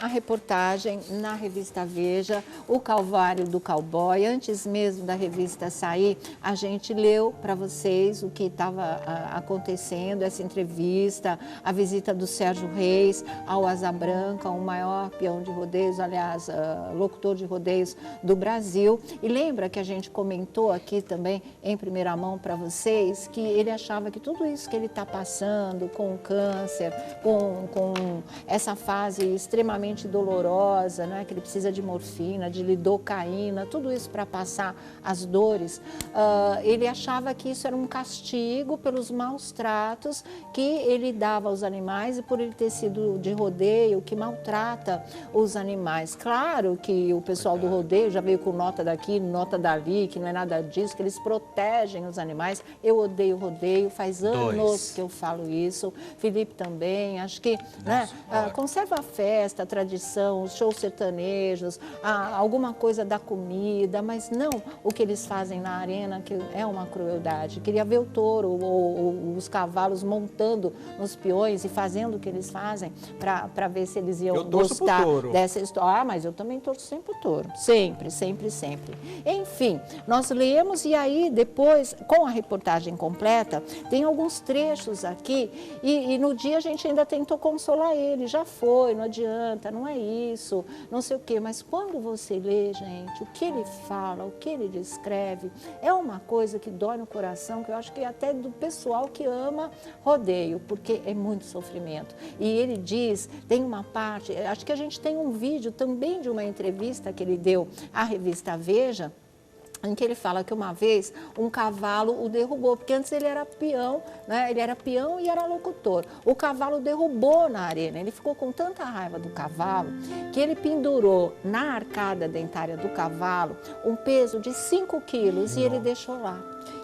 a reportagem na revista Veja, o Calvário do Cowboy. Antes mesmo da revista sair, a gente leu para vocês o que estava acontecendo, essa entrevista, a visita do Sérgio Reis ao Asa Branca, o maior peão de rodeios, aliás, locutor de rodeios do Brasil. E lembra que a gente comentou aqui também, em primeira mão para vocês, que ele achava que tudo isso que ele está passando com o câncer, com essa fase extremamente dolorosa, né? Que ele precisa de morfina, de lidocaína, tudo isso para passar as dores. Ele achava que isso era um castigo pelos maus tratos que ele dava aos animais e por ele ter sido de rodeio, que maltrata os animais. Claro que o pessoal do rodeio já veio com nota daqui, nota dali, que não é nada disso, que eles protegem os animais. Eu odeio rodeio, faz anos que eu falo isso. Felipe também, acho que conserva a festa, a tradição, os shows sertanejos, alguma coisa da comida, mas não o que eles fazem na arena, que é uma crueldade. Queria ver o touro ou os cavalos montando nos peões e fazendo o que eles fazem para ver se eles iam gostar dessa história. Mas eu também torço sempre pro touro, sempre, sempre, sempre. Enfim, nós lemos e aí depois, com a reportagem completa, tem alguns trechos aqui e no dia a gente ainda tentou consolar ele, já foi, não adianta, não é isso, não sei o quê, mas quando você lê, gente, o que ele fala, o que ele descreve, é uma coisa que dói no coração, que eu acho que até do pessoal que ama rodeio, porque é muito sofrimento. E ele diz, tem uma parte, acho que a gente tem um vídeo também de uma entrevista que ele deu à revista Veja, em que ele fala que uma vez um cavalo o derrubou, porque antes ele era peão, né? Ele era peão e era locutor. O cavalo derrubou na arena, ele ficou com tanta raiva do cavalo que ele pendurou na arcada dentária do cavalo um peso de 5 quilos e ele deixou lá.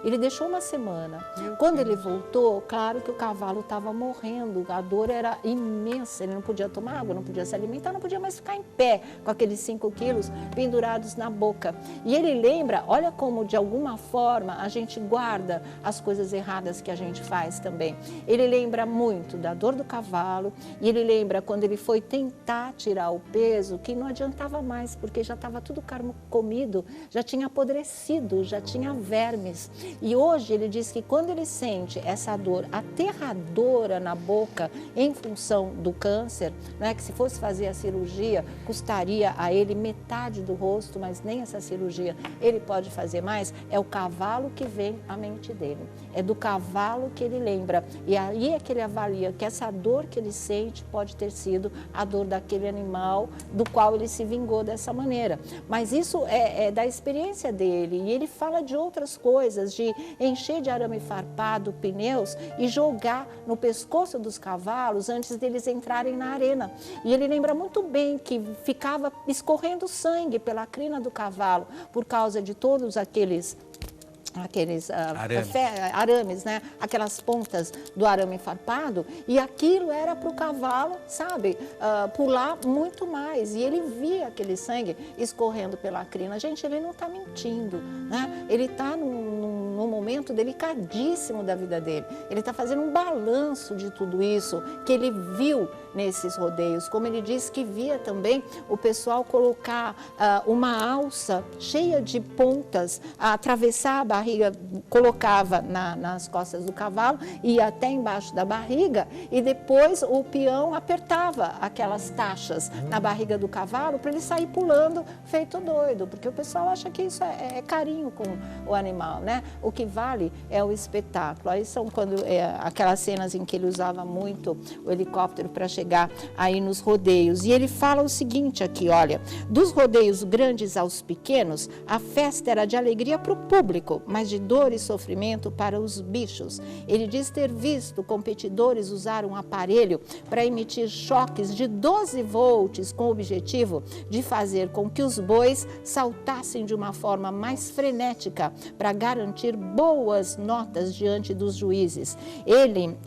Ele deixou uma semana. Quando ele voltou, claro que o cavalo estava morrendo, a dor era imensa, ele não podia tomar água, não podia se alimentar, não podia mais ficar em pé com aqueles 5 quilos pendurados na boca. E ele lembra, olha como de alguma forma a gente guarda as coisas erradas que a gente faz também. Ele lembra muito da dor do cavalo e ele lembra quando ele foi tentar tirar o peso, que não adiantava mais, porque já estava tudo comido, já tinha apodrecido, já tinha vermes. E hoje ele diz que quando ele sente essa dor aterradora na boca em função do câncer, né, que se fosse fazer a cirurgia custaria a ele metade do rosto, mas nem essa cirurgia ele pode fazer mais, é o cavalo que vem à mente dele. É do cavalo que ele lembra. E aí é que ele avalia que essa dor que ele sente pode ter sido a dor daquele animal do qual ele se vingou dessa maneira. Mas isso é da experiência dele. E ele fala de outras coisas, de encher de arame farpado pneus e jogar no pescoço dos cavalos antes deles entrarem na arena. E ele lembra muito bem que ficava escorrendo sangue pela crina do cavalo por causa de todos aqueles arames, né? Aquelas pontas do arame farpado, e aquilo era para o cavalo, sabe, pular muito mais. E ele via aquele sangue escorrendo pela crina. Gente, ele não está mentindo, né? Ele está num momento delicadíssimo da vida dele. Ele está fazendo um balanço de tudo isso que ele viu nesses rodeios. Como ele disse que via também o pessoal colocar uma alça cheia de pontas, atravessar a barriga, colocava nas costas do cavalo, ia até embaixo da barriga e depois o peão apertava aquelas taxas na barriga do cavalo para ele sair pulando feito doido, porque o pessoal acha que isso é carinho com o animal, né? O que vale é o espetáculo. Aí são aquelas cenas em que ele usava muito o helicóptero para chegar aí nos rodeios. E ele fala o seguinte aqui, olha, dos rodeios grandes aos pequenos, a festa era de alegria para o público, mas de dor e sofrimento para os bichos. Ele diz ter visto competidores usar um aparelho para emitir choques de 12 volts com o objetivo de fazer com que os bois saltassem de uma forma mais frenética para garantir boas notas diante dos juízes. Ele,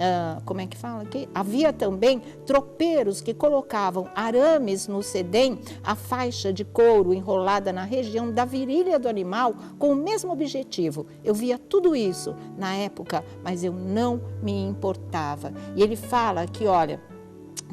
como é que fala aqui? Havia também tropeiros que colocavam arames no sedém, a faixa de couro enrolada na região da virilha do animal com o mesmo objetivo. Eu via tudo isso na época, mas eu não me importava. E ele fala que, olha,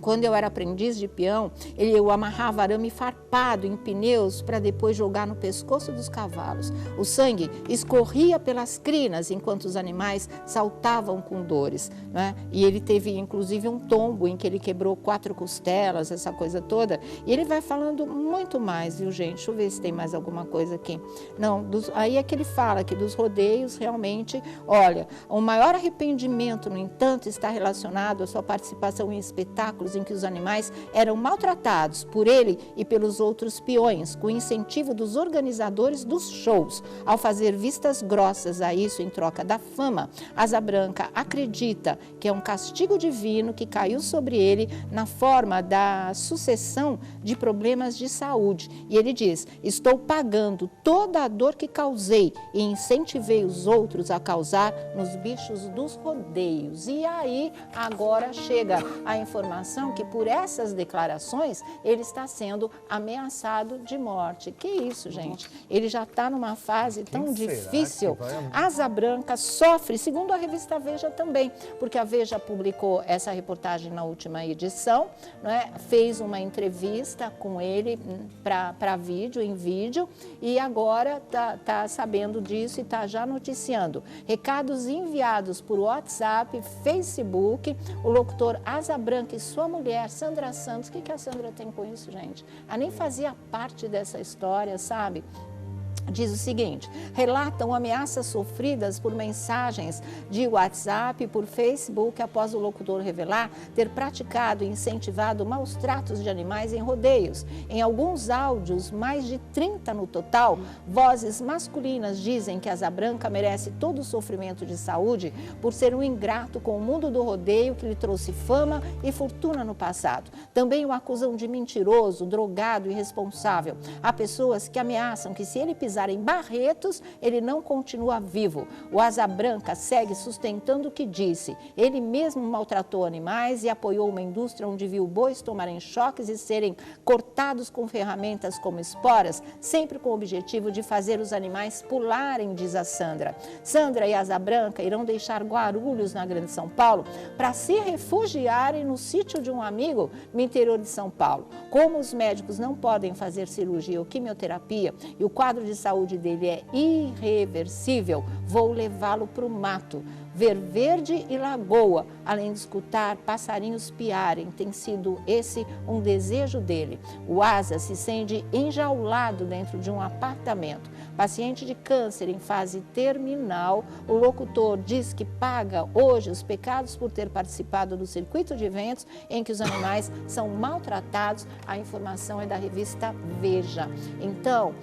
Quando eu era aprendiz de peão, eu amarrava arame farpado em pneus para depois jogar no pescoço dos cavalos. O sangue escorria pelas crinas enquanto os animais saltavam com dores, né? E ele teve inclusive um tombo em que ele quebrou 4 costelas, essa coisa toda. E ele vai falando muito mais, viu, gente? Deixa eu ver se tem mais alguma coisa aqui. Não, aí é que ele fala que dos rodeios realmente, olha, o maior arrependimento, no entanto, está relacionado à sua participação em espetáculos em que os animais eram maltratados por ele e pelos outros peões, com incentivo dos organizadores dos shows. Ao fazer vistas grossas a isso em troca da fama, Asa Branca acredita que é um castigo divino que caiu sobre ele na forma da sucessão de problemas de saúde. E ele diz: estou pagando toda a dor que causei e incentivei os outros a causar nos bichos dos rodeios. E aí agora chega a informação que por essas declarações ele está sendo ameaçado de morte. Que isso, gente? Ele já está numa fase tão difícil. Asa Branca sofre, segundo a revista Veja também, porque a Veja publicou essa reportagem na última edição, né? Fez uma entrevista com ele para vídeo, em vídeo, e agora está sabendo disso e está já noticiando. Recados enviados por WhatsApp, Facebook, o locutor Asa Branca e sua mulher, Sandra Santos. O que a Sandra tem com isso, gente? Ela nem fazia parte dessa história, sabe? Diz o seguinte: relatam ameaças sofridas por mensagens de WhatsApp e por Facebook após o locutor revelar ter praticado e incentivado maus tratos de animais em rodeios. Em alguns áudios, mais de 30 no total, vozes masculinas dizem que Asa Branca merece todo o sofrimento de saúde por ser um ingrato com o mundo do rodeio que lhe trouxe fama e fortuna no passado. Também o acusam de mentiroso, drogado e irresponsável. Há pessoas que ameaçam que se ele pisar em Barretos, ele não continua vivo. O Asa Branca segue sustentando o que disse. Ele mesmo maltratou animais e apoiou uma indústria onde viu bois tomarem choques e serem cortados com ferramentas como esporas, sempre com o objetivo de fazer os animais pularem, diz a Sandra. Sandra e Asa Branca irão deixar Guarulhos, na Grande São Paulo, para se refugiarem no sítio de um amigo no interior de São Paulo. Como os médicos não podem fazer cirurgia ou quimioterapia e o quadro de saúde dele é irreversível, vou levá-lo para o mato, ver verde e lagoa, além de escutar passarinhos piarem. Tem sido esse um desejo dele. O Asa se sente enjaulado dentro de um apartamento. Paciente de câncer em fase terminal, o locutor diz que paga hoje os pecados por ter participado do circuito de eventos em que os animais são maltratados. A informação é da revista Veja. Então,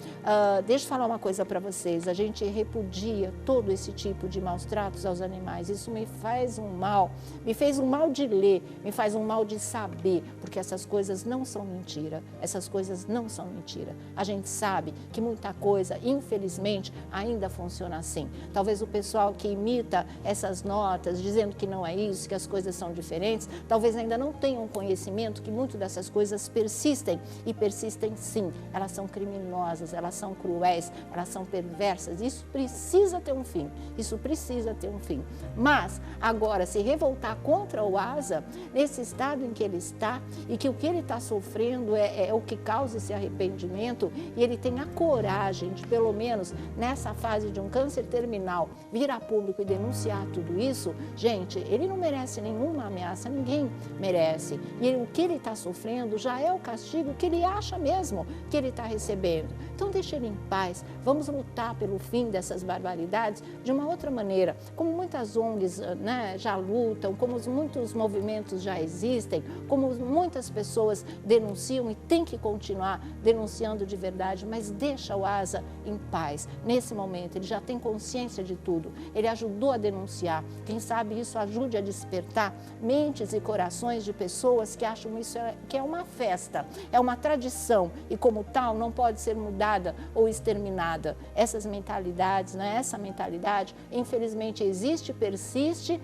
deixa eu falar uma coisa para vocês. A gente repudia todo esse tipo de maus tratos aos animais. Isso me faz um mal. Me fez um mal de ler, me faz um mal de saber, porque essas coisas não são mentira. Essas coisas não são mentira. A gente sabe que muita coisa, infelizmente, ainda funciona assim. Talvez o pessoal que imita essas notas, dizendo que não é isso, que as coisas são diferentes, talvez ainda não tenham conhecimento que muito dessas coisas persistem, e persistem sim. Elas são criminosas, elas são cruéis, elas são perversas. Isso precisa ter um fim, isso precisa ter um fim. Mas, agora, se revoltar contra o Asa, nesse estado em que ele está, e que o que ele está sofrendo é o que causa esse arrependimento, e ele tem a coragem de, pelo menos nessa fase de um câncer terminal, vir a público e denunciar tudo isso, gente, ele não merece nenhuma ameaça, ninguém merece. E o que ele está sofrendo já é o castigo que ele acha mesmo que ele está recebendo. Então deixa ele em paz, vamos lutar pelo fim dessas barbaridades de uma outra maneira, como muitas ONGs, né, já lutam, como muitos movimentos já existem, como muitas pessoas denunciam e tem que continuar denunciando de verdade, mas deixa o Asa em paz. Nesse momento, ele já tem consciência de tudo, ele ajudou a denunciar. Quem sabe isso ajude a despertar mentes e corações de pessoas que acham isso que é uma festa, é uma tradição e, como tal, não pode ser mudada ou exterminada. Essas mentalidades, né, essa mentalidade, infelizmente, existe insiste, persiste,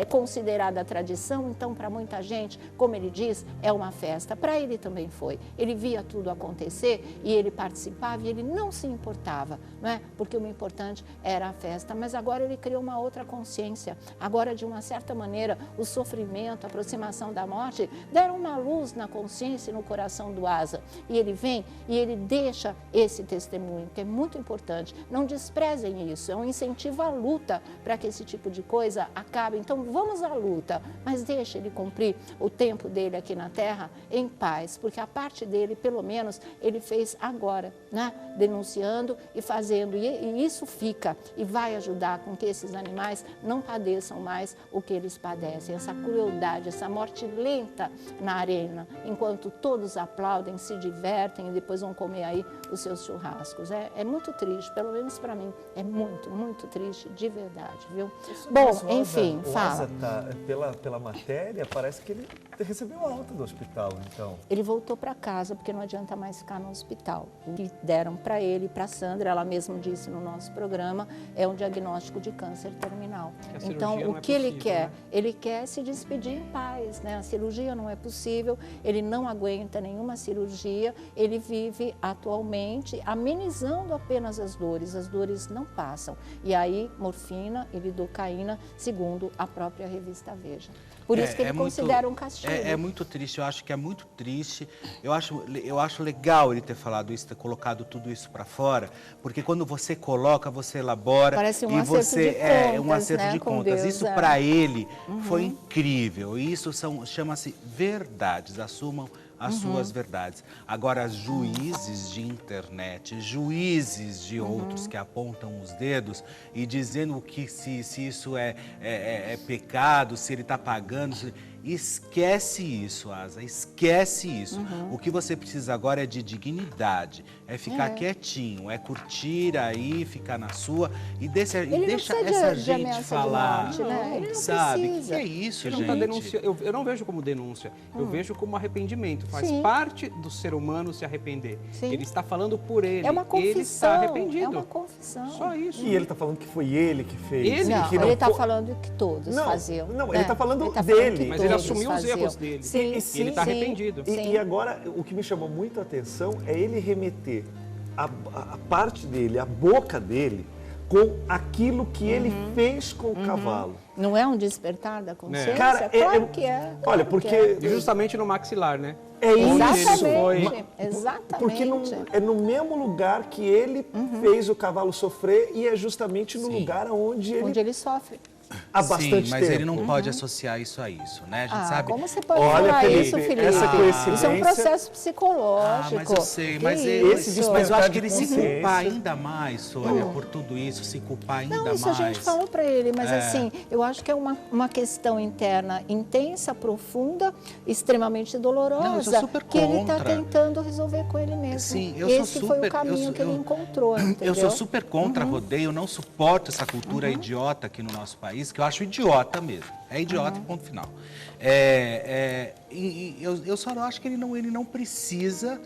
considerada tradição, então para muita gente, como ele diz, é uma festa. Para ele também foi. Ele via tudo acontecer e ele participava e ele não se importava, não é? Porque o importante era a festa, mas agora ele criou uma outra consciência. Agora, de uma certa maneira, o sofrimento, a aproximação da morte, deram uma luz na consciência e no coração do Asa. E ele vem e ele deixa esse testemunho, que é muito importante. Não desprezem isso, é um incentivo à luta para que esse tipo de coisa acabe. Então, vamos à luta, mas deixe ele cumprir o tempo dele aqui na Terra em paz, porque a parte dele, pelo menos, ele fez agora, né? Denunciando e fazendo, e isso fica e vai ajudar com que esses animais não padeçam mais o que eles padecem, essa crueldade, essa morte lenta na arena, enquanto todos aplaudem, se divertem e depois vão comer aí os seus churrascos. É muito triste, pelo menos para mim, é muito, muito triste, de verdade, viu? Bom, enfim, fala. Pela matéria, parece que ele recebeu alta do hospital, então. Ele voltou para casa, porque não adianta mais ficar no hospital. O que deram para ele, para a Sandra, ela mesma disse no nosso programa, é um diagnóstico de câncer terminal. Então, o que ele quer? Ele quer se despedir em paz, né? A cirurgia não é possível, ele não aguenta nenhuma cirurgia, ele vive atualmente amenizando apenas as dores não passam. E aí, morfina e lidocaína, segundo a própria revista Veja. Por isso que ele considera um castigo. É muito triste, eu acho que é muito triste. Eu acho legal ele ter falado isso, ter colocado tudo isso para fora, porque quando você coloca, você elabora. Parece um e acerto você de contas, um acerto né, de com contas. Deus, Isso para ele foi Uhum. incrível. Isso chama-se verdades. Assumam as suas verdades. Agora, juízes de internet, juízes de outros que apontam os dedos e dizendo que se isso é pecado, se ele está pagando, esquece isso, Asa, esquece isso. O que você precisa agora é de dignidade, é ficar quietinho, é curtir aí, ficar na sua e deixa essa gente falar, de morte, né? Ele não sabe? precisa. Que é isso, Ele gente? não tá eu não vejo como denúncia, eu vejo como arrependimento. Faz Sim. parte do ser humano se arrepender. Sim. Ele está falando por ele. É uma confissão. Ele está arrependido. É uma confissão. Só isso. E ele está falando que foi ele que fez. Ele? Não, que ele está fo- falando que todos Não, faziam. não, né? ele tá falando tá dele. que Mas ele todos assumiu os faziam. erros dele. Sim, E sim, ele está sim, arrependido. sim. E agora, o que me chamou muito a atenção é ele remeter a parte dele, a boca dele, com aquilo que ele fez com o cavalo. Não é um despertar da consciência? Cara, claro que é. Olha, claro que porque é. E justamente no maxilar, né? é isso. Exatamente, exatamente. Porque é no mesmo lugar que ele fez o cavalo sofrer e é justamente no Sim. lugar onde ele Onde ele sofre. há bastante Sim, mas tempo. ele não pode associar isso a isso, né? A gente sabe. Como você pode Olha, falar Felipe, isso, Felipe? essa Isso é um coincidência- processo psicológico. Mas eu sei, Que mas isso? eu acho que de ele se consciência. culpar ainda mais, Sônia, por tudo isso, se culpar ainda Não, isso mais. a gente falou para ele, mas assim, eu acho que é uma questão interna intensa, profunda, extremamente dolorosa, Não, eu sou super que ele está contra. tentando resolver com ele mesmo. Sim, eu Esse sou foi super- o caminho que ele encontrou, entendeu? Eu sou super contra rodeio, eu não suporto essa cultura idiota aqui no nosso país, que eu acho idiota mesmo. É idiota, ponto final. Eu só acho que ele não precisa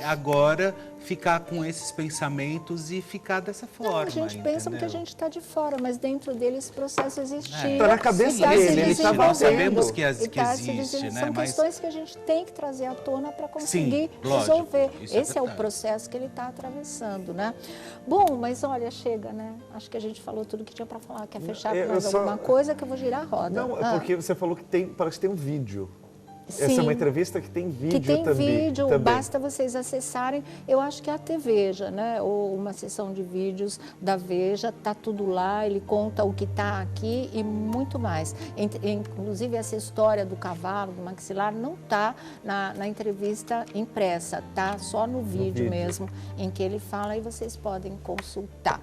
agora ficar com esses pensamentos e ficar dessa forma. Não, a gente pensa porque a entendeu? gente está de fora, mas dentro dele esse processo existia. Tá na cabeça e tá dele, se ele tá desenvolvendo. sabemos que E tá se existe, desenvolvendo. né? São Mas- questões que a gente tem que trazer à tona para conseguir lógico, resolver. isso é Esse é o verdade. processo que ele está atravessando, né? Bom, mas olha, chega, né? Acho que a gente falou tudo que tinha para falar. Quer fechar com mais alguma coisa que eu vou girar a roda? Não, é porque você falou que parece que tem um vídeo. Essa é Sim. uma entrevista que tem vídeo Que tem também. vídeo, basta vocês acessarem, eu acho que é a Veja, né? Ou uma sessão de vídeos da Veja, tá tudo lá, ele conta o que está aqui e muito mais. Inclusive essa história do cavalo, do maxilar, não está na entrevista impressa, tá só no vídeo mesmo, em que ele fala e vocês podem consultar.